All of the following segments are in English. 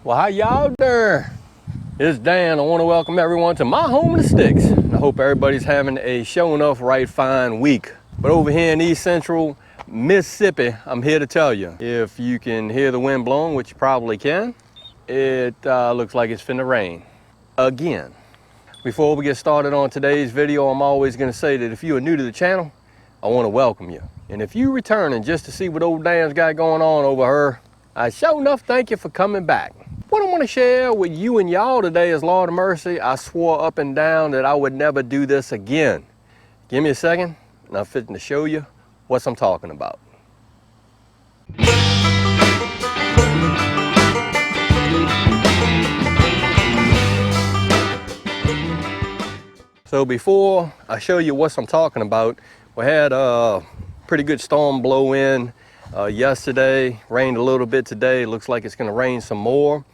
Well, how y'all doing? It's Dan. I want to welcome everyone to my home in the sticks. I hope everybody's having a show enough right fine week. But over here in East Central Mississippi, I'm here to tell you, if you can hear the wind blowing, which you probably can, it looks like it's finna rain again. Before we get started on today's video, I'm always going to say that if you are new to the channel, I want to welcome you. And if you returning just to see what old Dan's got going on over here, I sure enough thank you for coming back. What I want to share with you and y'all today is, Lord of mercy, I swore up and down that I would never do this again. Give me a second, and I'm fitting to show you what I'm talking about. So before I show you what I'm talking about, we had a pretty good storm blow in yesterday, rained a little bit today, looks like it's going to rain some more,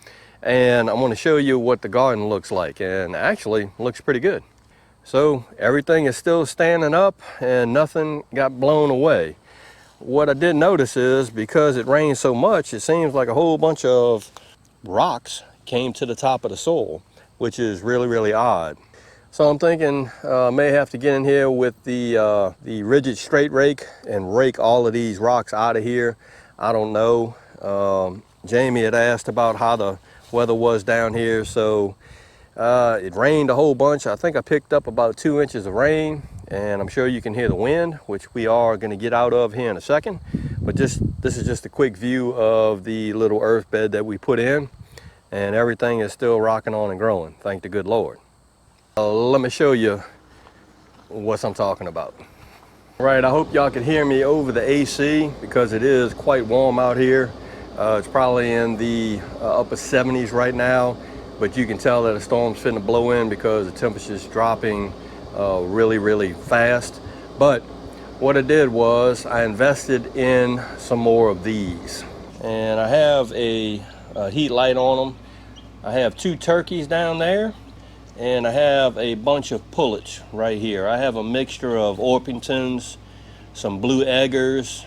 and I'm going to show you what the garden looks like, and actually looks pretty good. So everything is still standing up and nothing got blown away. What I did notice is, because it rained so much, it seems like a whole bunch of rocks came to the top of the soil, which is really odd. So I'm thinking may have to get in here with the rigid straight rake and rake all of these rocks out of here. I don't know. Jamie had asked about how the weather was down here, so it rained a whole bunch. I think I picked up about 2 inches of rain, and I'm sure you can hear the wind, which we are going to get out of here in a second. But this is just a quick view of the little earth bed that we put in, and everything is still rocking on and growing, thank the good Lord. Let me show you what I'm talking about. All right, I hope y'all can hear me over the AC, because it is quite warm out here. It's probably in the upper 70s right now, but you can tell that a storm's finna to blow in because the temperature's dropping really fast. But what I did was I invested in some more of these, and I have a heat light on them. I have 2 turkeys down there, and I have a bunch of pullets right here. I have a mixture of Orpingtons, some blue eggers,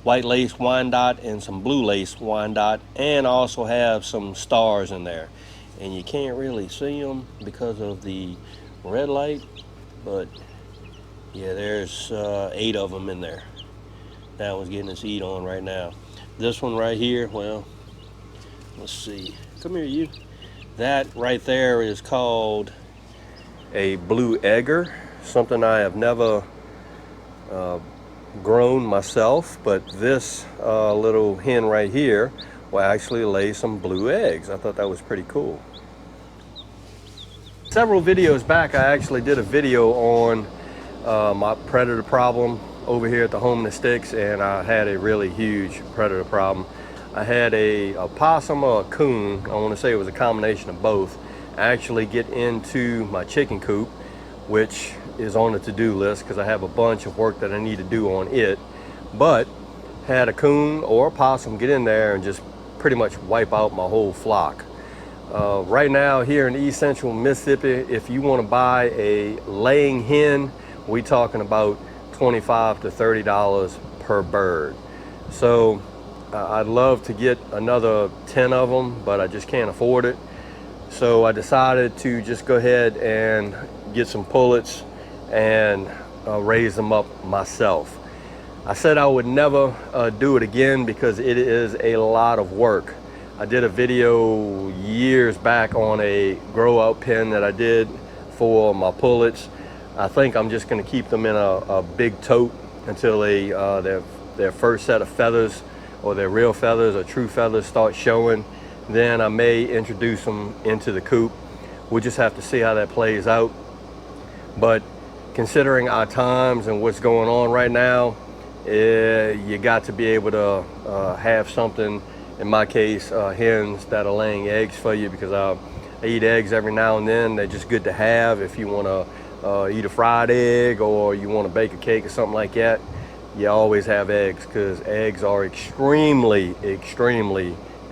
white lace Wyandotte, and some blue lace Wyandotte, and I also have some stars in there. And you can't really see them because of the red light, but yeah, there's 8 of them in there. That one's getting its eat on right now. This one right here, well, let's see. Come here, you. That right there is called a blue egger, something I have never grown myself, but this little hen right here will actually lay some blue eggs. I thought that was pretty cool. Several videos back, I actually did a video on my predator problem over here at the home in the sticks, and I had a really huge predator problem. I had a possum or a coon, I want to say it was a combination of both, actually get into my chicken coop, which is on the to-do list because I have a bunch of work that I need to do on it. But had a coon or a possum get in there and just pretty much wipe out my whole flock. Right now here in East Central Mississippi, if you want to buy a laying hen, we talking about $25 to $30 per bird. So I'd love to get another 10 of them, but I just can't afford it. So I decided to just go ahead and get some pullets and raise them up myself. I said I would never do it again because it is a lot of work. I did a video years back on a grow out pen that I did for my pullets. I think I'm just going to keep them in a big tote until they their first set of feathers, or their real feathers or true feathers, start showing. Then I may introduce them into the coop. We'll just have to see how that plays out. But considering our times and what's going on right now, you got to be able to have something, in my case, hens that are laying eggs for you, because I eat eggs every now and then. They're just good to have if you want to eat a fried egg, or you want to bake a cake or something like that. You always have eggs, because eggs are extremely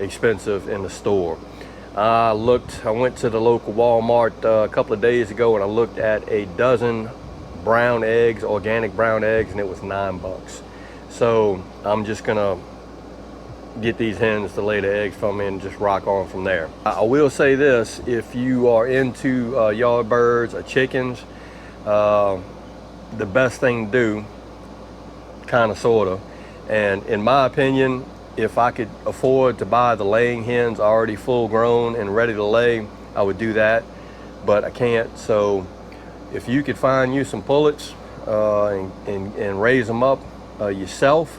expensive in the store. I went to the local Walmart a couple of days ago, and I looked at a dozen brown eggs, organic brown eggs, and it was $9. So I'm just gonna get these hens to lay the eggs from me and just rock on from there. I will say this, if you are into yard birds or chickens, the best thing to do, kind of, sort of, and in my opinion, if I could afford to buy the laying hens already full grown and ready to lay, I would do that, but I can't. So if you could find you some pullets and raise them up yourself,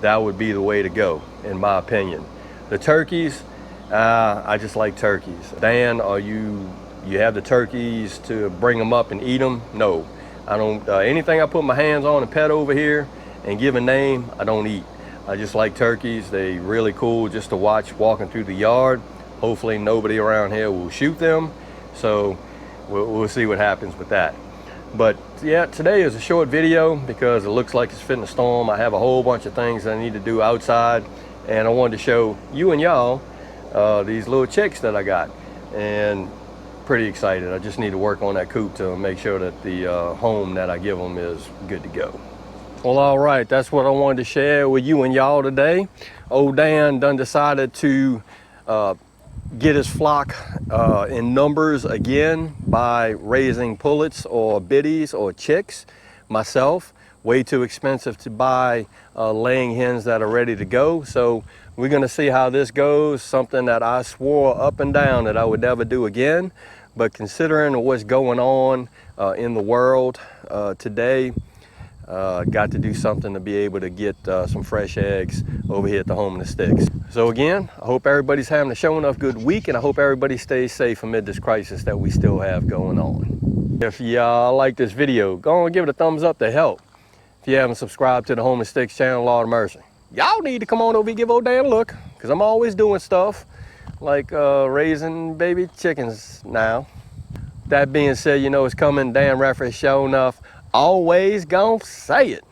that would be the way to go, in my opinion. The turkeys, I just like turkeys. Dan, you have the turkeys to bring them up and eat them? No, I don't. Anything I put my hands on and pet over here and give a name, I don't eat. I just like turkeys. They really cool just to watch walking through the yard. Hopefully nobody around here will shoot them. So we'll see what happens with that. But yeah, today is a short video because it looks like it's fitting a storm. I have a whole bunch of things I need to do outside, and I wanted to show you and y'all these little chicks that I got, and pretty excited. I just need to work on that coop to make sure that the home that I give them is good to go. Well, all right, that's what I wanted to share with you and y'all today. Old Dan done decided to get his flock in numbers again by raising pullets or biddies or chicks. Myself, way too expensive to buy laying hens that are ready to go. So we're gonna see how this goes. Something that I swore up and down that I would never do again. But considering what's going on in the world today, got to do something to be able to get some fresh eggs over here at the Home in the Sticks. So again, I hope everybody's having a show enough good week, and I hope everybody stays safe amid this crisis that we still have going on. If y'all like this video, go and give it a thumbs up to help. If you haven't subscribed to the Home in the Sticks channel, Lord of mercy, y'all need to come on over and give old Dan a look, because I'm always doing stuff like raising baby chickens now. That being said, you know it's coming. Dan Reference, sure enough, always gonna say it.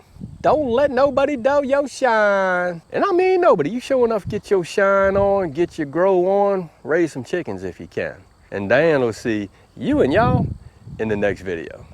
Don't let nobody dull your shine. And I mean nobody. You sure enough get your shine on, get your grow on, raise some chickens if you can. And Dan will see you and y'all in the next video.